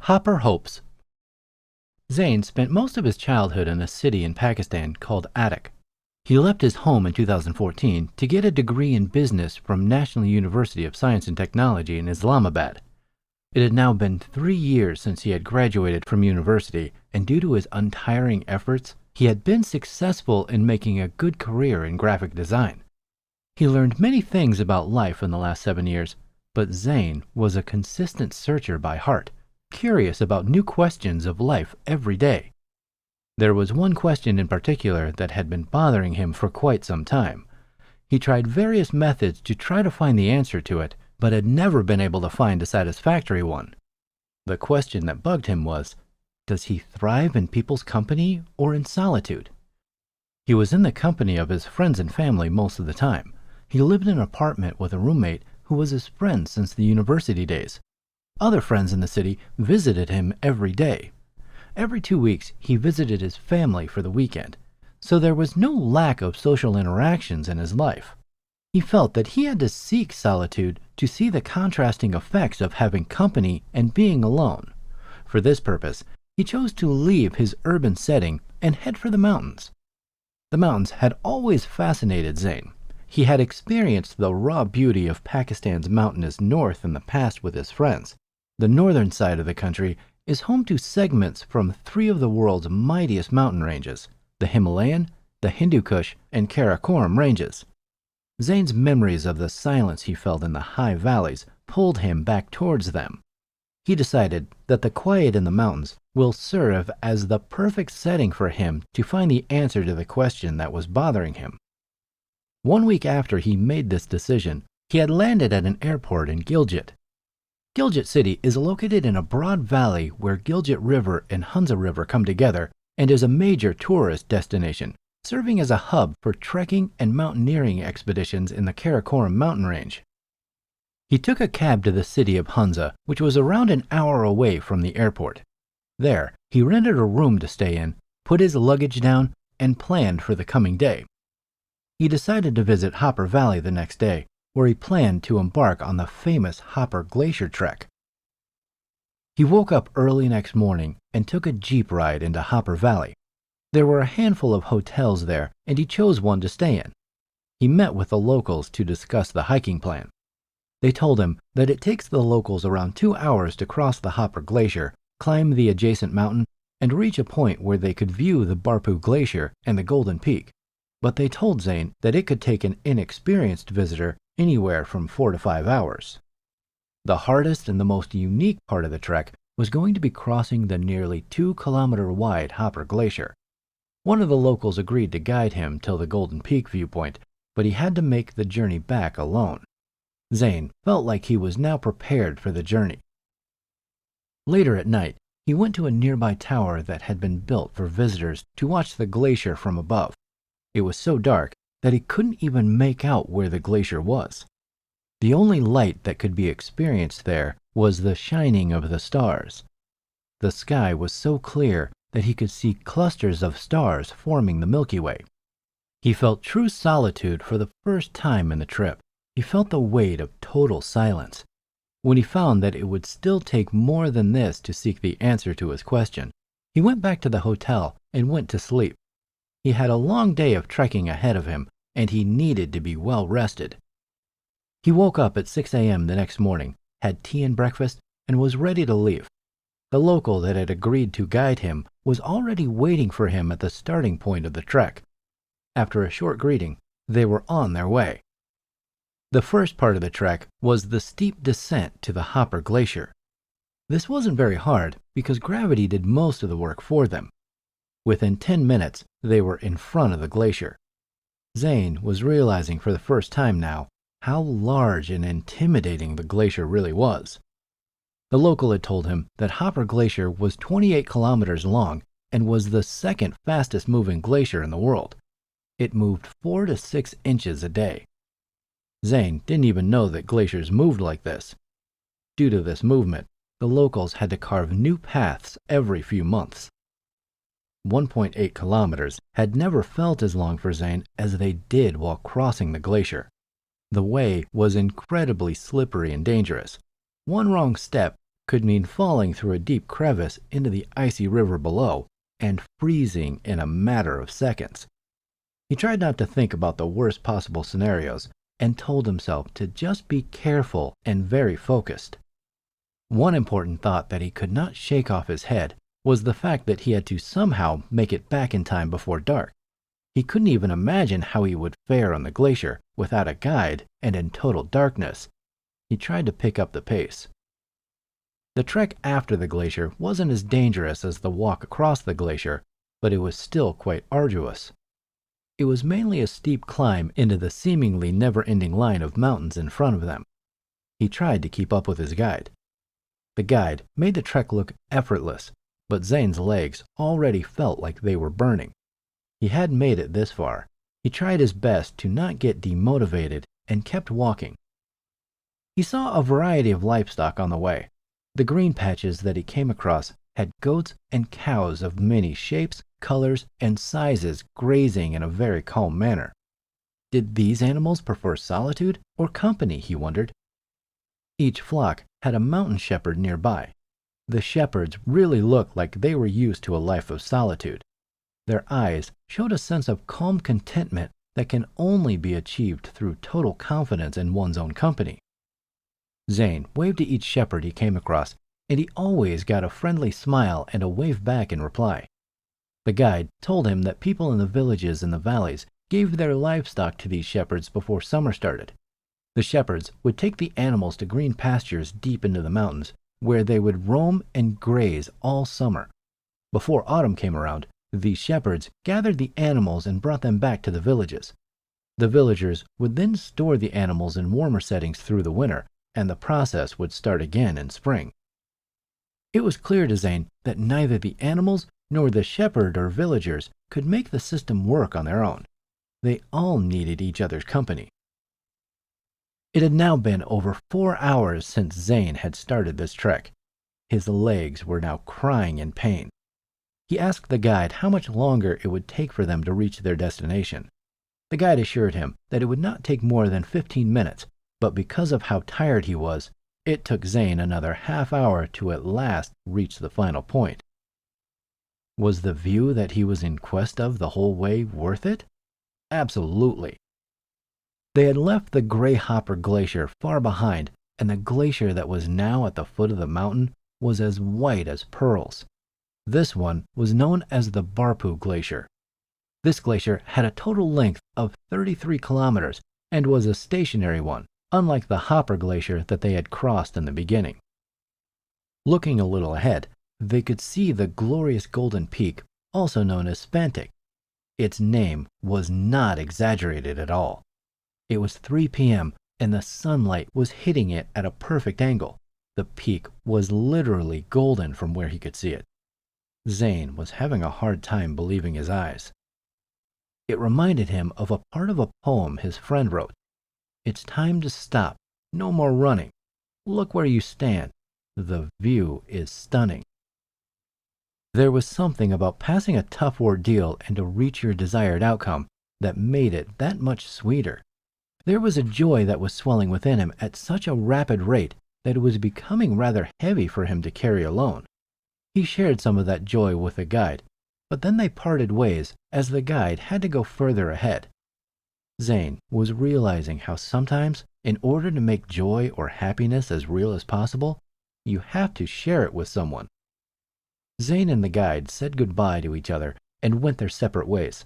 Hopper hopes. Zane spent most of his childhood in a city in Pakistan called Attic. He left his home in 2014 to get a degree in business from National University of Science and Technology in Islamabad. It had now been 3 years since he had graduated from university, and due to his untiring efforts, he had been successful in making a good career in graphic design. He learned many things about life in the last 7 years, but Zane was a consistent searcher by heart, curious about new questions of life every day. There was one question in particular that had been bothering him for quite some time. He tried various methods to try to find the answer to it, but had never been able to find a satisfactory one. The question that bugged him was, does he thrive in people's company or in solitude? He was in the company of his friends and family most of the time. He lived in an apartment with a roommate who was his friend since the university days. Other friends in the city visited him every day. Every 2 weeks, he visited his family for the weekend, so there was no lack of social interactions in his life. He felt that he had to seek solitude to see the contrasting effects of having company and being alone. For this purpose, he chose to leave his urban setting and head for the mountains. The mountains had always fascinated Zane. He had experienced the raw beauty of Pakistan's mountainous north in the past with his friends. The northern side of the country is home to segments from 3 of the world's mightiest mountain ranges, the Himalayan, the Hindu Kush, and Karakoram ranges. Zane's memories of the silence he felt in the high valleys pulled him back towards them. He decided that the quiet in the mountains will serve as the perfect setting for him to find the answer to the question that was bothering him. 1 week after he made this decision, he had landed at an airport in Gilgit. Gilgit City is located in a broad valley where Gilgit River and Hunza River come together and is a major tourist destination, serving as a hub for trekking and mountaineering expeditions in the Karakoram mountain range. He took a cab to the city of Hunza, which was around an hour away from the airport. There, he rented a room to stay in, put his luggage down, and planned for the coming day. He decided to visit Hopper Valley the next day, where he planned to embark on the famous Hopper Glacier trek. He woke up early next morning and took a jeep ride into Hopper Valley. There were a handful of hotels there, and he chose one to stay in. He met with the locals to discuss the hiking plan. They told him that it takes the locals around 2 hours to cross the Hopper Glacier, climb the adjacent mountain, and reach a point where they could view the Barpu Glacier and the Golden Peak. But they told Zane that it could take an inexperienced visitor anywhere from 4 to 5 hours. The hardest and the most unique part of the trek was going to be crossing the nearly 2-kilometer wide Hopper Glacier. One of the locals agreed to guide him till the Golden Peak viewpoint, but he had to make the journey back alone. Zane felt like he was now prepared for the journey. Later at night, he went to a nearby tower that had been built for visitors to watch the glacier from above. It was so dark that he couldn't even make out where the glacier was. The only light that could be experienced there was the shining of the stars. The sky was so clear that he could see clusters of stars forming the Milky Way. He felt true solitude for the first time in the trip. He felt the weight of total silence. When he found that it would still take more than this to seek the answer to his question, he went back to the hotel and went to sleep. He had a long day of trekking ahead of him, and he needed to be well rested. He woke up at 6 a.m. the next morning, had tea and breakfast, and was ready to leave. The local that had agreed to guide him was already waiting for him at the starting point of the trek. After a short greeting, they were on their way. The first part of the trek was the steep descent to the Hopper Glacier. This wasn't very hard because gravity did most of the work for them. Within 10 minutes, they were in front of the glacier. Zane was realizing for the first time now how large and intimidating the glacier really was. The local had told him that Hopper Glacier was 28 kilometers long and was the second fastest moving glacier in the world. It moved 4 to 6 inches a day. Zane didn't even know that glaciers moved like this. Due to this movement, the locals had to carve new paths every few months. 1.8 kilometers had never felt as long for Zane as they did while crossing the glacier. The way was incredibly slippery and dangerous. One wrong step could mean falling through a deep crevice into the icy river below and freezing in a matter of seconds. He tried not to think about the worst possible scenarios and told himself to just be careful and very focused. One important thought that he could not shake off his head was the fact that he had to somehow make it back in time before dark. He couldn't even imagine how he would fare on the glacier without a guide and in total darkness. He tried to pick up the pace. The trek after the glacier wasn't as dangerous as the walk across the glacier, but it was still quite arduous. It was mainly a steep climb into the seemingly never-ending line of mountains in front of them. He tried to keep up with his guide. The guide made the trek look effortless, but Zane's legs already felt like they were burning. He hadn't made it this far. He tried his best to not get demotivated and kept walking. He saw a variety of livestock on the way. The green patches that he came across had goats and cows of many shapes, colors, and sizes grazing in a very calm manner. Did these animals prefer solitude or company, he wondered. Each flock had a mountain shepherd nearby. The shepherds really looked like they were used to a life of solitude. Their eyes showed a sense of calm contentment that can only be achieved through total confidence in one's own company. Zane waved to each shepherd he came across, and he always got a friendly smile and a wave back in reply. The guide told him that people in the villages and the valleys gave their livestock to these shepherds before summer started. The shepherds would take the animals to green pastures deep into the mountains, where they would roam and graze all summer. Before autumn came around, these shepherds gathered the animals and brought them back to the villages. The villagers would then store the animals in warmer settings through the winter, and the process would start again in spring. It was clear to Zane that neither the animals nor the shepherd or villagers could make the system work on their own. They all needed each other's company. It had now been over 4 hours since Zane had started this trek. His legs were now crying in pain. He asked the guide how much longer it would take for them to reach their destination. The guide assured him that it would not take more than 15 minutes, but because of how tired he was, it took Zane another half hour to at last reach the final point. Was the view that he was in quest of the whole way worth it? Absolutely. They had left the Greyhopper Glacier far behind, and the glacier that was now at the foot of the mountain was as white as pearls. This one was known as the Barpu Glacier. This glacier had a total length of 33 kilometers and was a stationary one, unlike the Hopper Glacier that they had crossed in the beginning. Looking a little ahead, they could see the glorious golden peak, also known as Spantic. Its name was not exaggerated at all. It was 3 p.m., and the sunlight was hitting it at a perfect angle. The peak was literally golden from where he could see it. Zane was having a hard time believing his eyes. It reminded him of a part of a poem his friend wrote. "It's time to stop. No more running. Look where you stand. The view is stunning." There was something about passing a tough ordeal and to reach your desired outcome that made it that much sweeter. There was a joy that was swelling within him at such a rapid rate that it was becoming rather heavy for him to carry alone. He shared some of that joy with the guide, but then they parted ways as the guide had to go further ahead. Zane was realizing how sometimes, in order to make joy or happiness as real as possible, you have to share it with someone. Zane and the guide said goodbye to each other and went their separate ways.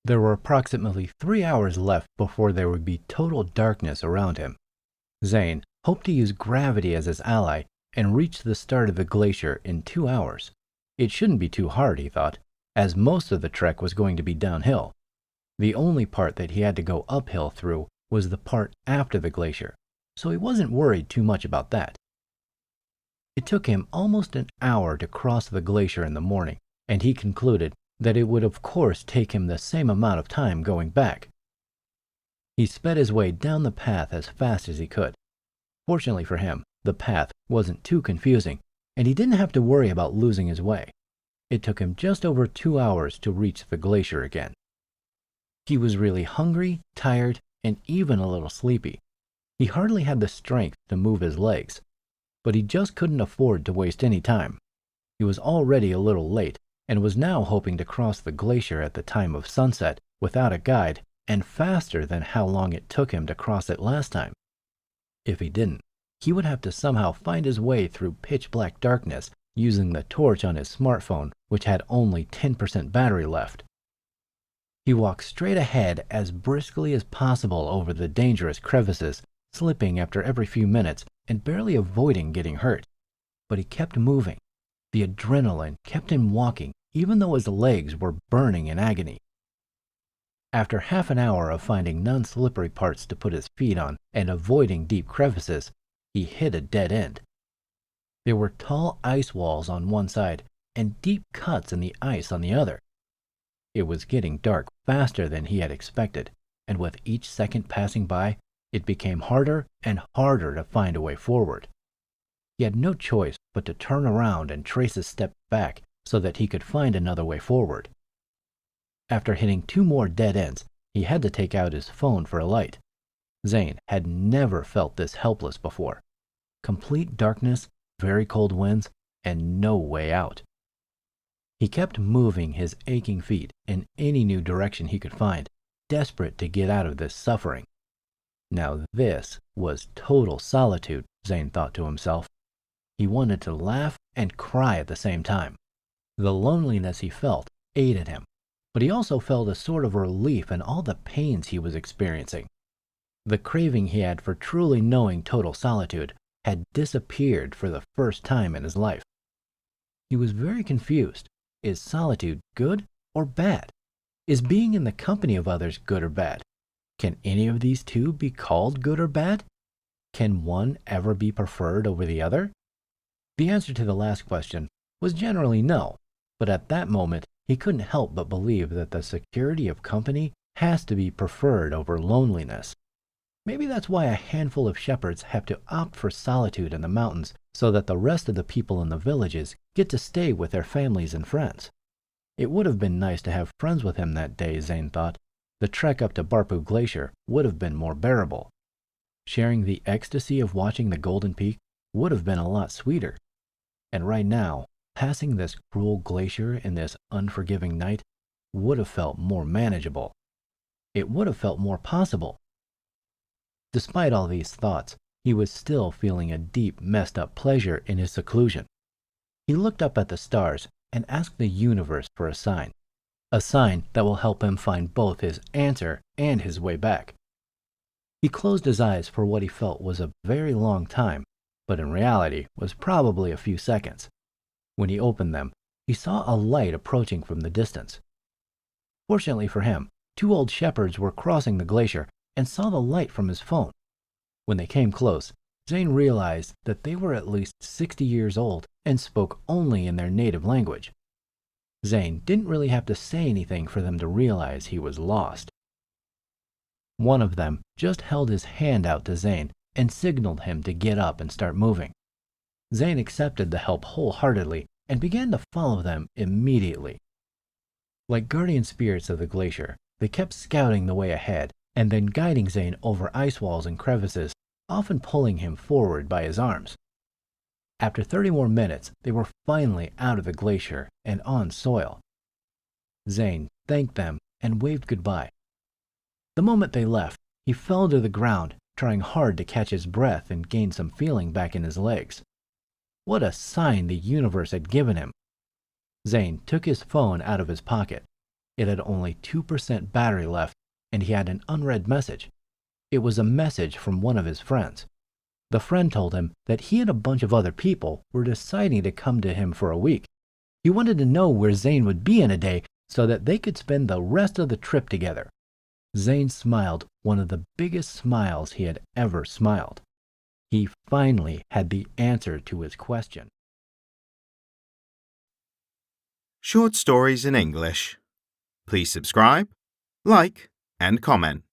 There were approximately 3 hours left before there would be total darkness around him. Zane hoped to use gravity as his ally and reach the start of the glacier in 2 hours. It shouldn't be too hard, he thought, as most of the trek was going to be downhill. The only part that he had to go uphill through was the part after the glacier, so he wasn't worried too much about that. It took him almost an hour to cross the glacier in the morning, and he concluded that it would of course take him the same amount of time going back. He sped his way down the path as fast as he could. Fortunately for him, the path wasn't too confusing, and he didn't have to worry about losing his way. It took him just over 2 hours to reach the glacier again. He was really hungry, tired, and even a little sleepy. He hardly had the strength to move his legs. but he just couldn't afford to waste any time. He was already a little late and was now hoping to cross the glacier at the time of sunset without a guide and faster than how long it took him to cross it last time. If he didn't, he would have to somehow find his way through pitch-black darkness using the torch on his smartphone, which had only 10% battery left. He walked straight ahead as briskly as possible over the dangerous crevices, slipping after every few minutes and barely avoiding getting hurt. But he kept moving. The adrenaline kept him walking, even though his legs were burning in agony. After half an hour of finding non-slippery parts to put his feet on and avoiding deep crevices, he hit a dead end. There were tall ice walls on one side and deep cuts in the ice on the other. It was getting dark faster than he had expected, and with each second passing by, it became harder and harder to find a way forward. He had no choice but to turn around and trace his steps back so that he could find another way forward. After hitting 2 more dead ends, he had to take out his phone for a light. Zane had never felt this helpless before. Complete darkness, very cold winds, and no way out. He kept moving his aching feet in any new direction he could find, desperate to get out of this suffering. Now this was total solitude, Zane thought to himself. He wanted to laugh and cry at the same time. The loneliness he felt aided him, but he also felt a sort of relief in all the pains he was experiencing. The craving he had for truly knowing total solitude had disappeared for the first time in his life. He was very confused. Is solitude good or bad? Is being in the company of others good or bad? Can any of these two be called good or bad? Can one ever be preferred over the other? The answer to the last question was generally no, but at that moment he couldn't help but believe that the security of company has to be preferred over loneliness. Maybe that's why a handful of shepherds have to opt for solitude in the mountains so that the rest of the people in the villages get to stay with their families and friends. It would have been nice to have friends with him that day, Zane thought. The trek up to Barpu Glacier would have been more bearable. Sharing the ecstasy of watching the Golden Peak would have been a lot sweeter. And right now, passing this cruel glacier in this unforgiving night would have felt more manageable. It would have felt more possible. Despite all these thoughts, he was still feeling a deep, messed up pleasure in his seclusion. He looked up at the stars and asked the universe for a sign that will help him find both his answer and his way back. He closed his eyes for what he felt was a very long time, but in reality was probably a few seconds. When he opened them, he saw a light approaching from the distance. Fortunately for him, 2 old shepherds were crossing the glacier and saw the light from his phone. When they came close, Zane realized that they were at least 60 years old and spoke only in their native language. Zane didn't really have to say anything for them to realize he was lost. One of them just held his hand out to Zane and signaled him to get up and start moving. Zane accepted the help wholeheartedly and began to follow them immediately. Like guardian spirits of the glacier, they kept scouting the way ahead and then guiding Zane over ice walls and crevices, often pulling him forward by his arms. After 30 more minutes, they were finally out of the glacier and on soil. Zane thanked them and waved goodbye. The moment they left, he fell to the ground, trying hard to catch his breath and gain some feeling back in his legs. What a sign the universe had given him! Zane took his phone out of his pocket. It had only 2% battery left, and he had an unread message. It was a message from one of his friends. The friend told him that he and a bunch of other people were deciding to come to him for a week. He wanted to know where Zane would be in a day so that they could spend the rest of the trip together. Zane smiled one of the biggest smiles he had ever smiled. He finally had the answer to his question. Short Stories in English. Please subscribe, like, and comment.